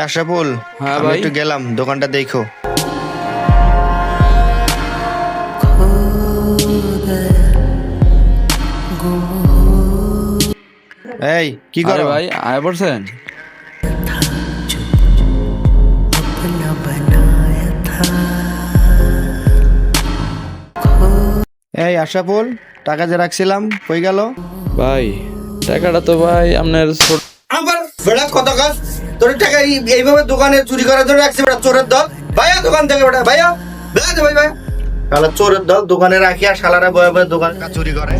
আশরাফুল, হ্যাঁ আমি ভাই। একটু গেলাম, দোকানটা দেখো। এই কি আরে করো? ভাই আয় পড়ছেন? এই আশরাফুল, টাকা যে রাখছিলাম কই গেল? ভাই টাকাটা তো ভাই আপনার আবার বেটা কত কাজ তোর টাকা এইভাবে দোকানে চুরি করার জন্য রাখছি বেটা চোরের দল ভাইয়া দোকান থেকে বেটা ভাইয়া বেড়া দে ভাই ভাই শালা চোরের দল দোকানে রাখি আর শালারা বয়ে বয়ে দোকান চুরি করে।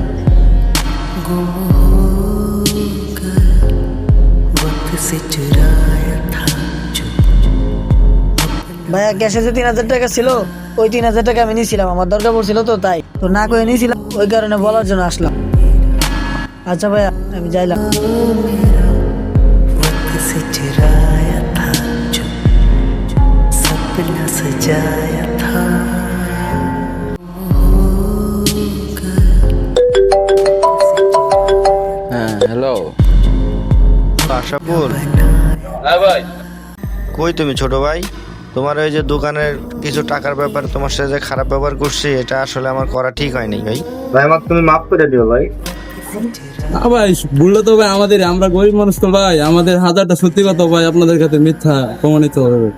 ভাইয়া ক্যাশে যে 3,000 টাকা ছিল, ওই 3,000 টাকা আমি নিয়েছিলাম, আমার দরকার পড়ছিল তো, তাই তো না করে নিয়েছিলাম, ওই কারণে বলার জন্য আসলাম। আচ্ছা ভাইয়া, আমি যাইলাম। হ্যাঁ হ্যালো। আশরাফুল, হ্যাঁ ভাই। কই তুমি ছোট ভাই? তোমার ওই যে দোকানের কিছু টাকার ব্যাপারে তোমার সাথে যে খারাপ ব্যবহার করছি, এটা আসলে আমার করা ঠিক হয়নি ভাই। ভাই আমাকে তুমি মাফ করে দিও ভাই। না ভাই, ভুললে তো ভাই আমাদের, আমরা গরিব মানুষ তো ভাই, আমাদের হাজারটা সত্যি কথা ভাই আপনাদের কাছে মিথ্যা প্রমাণিত হবে।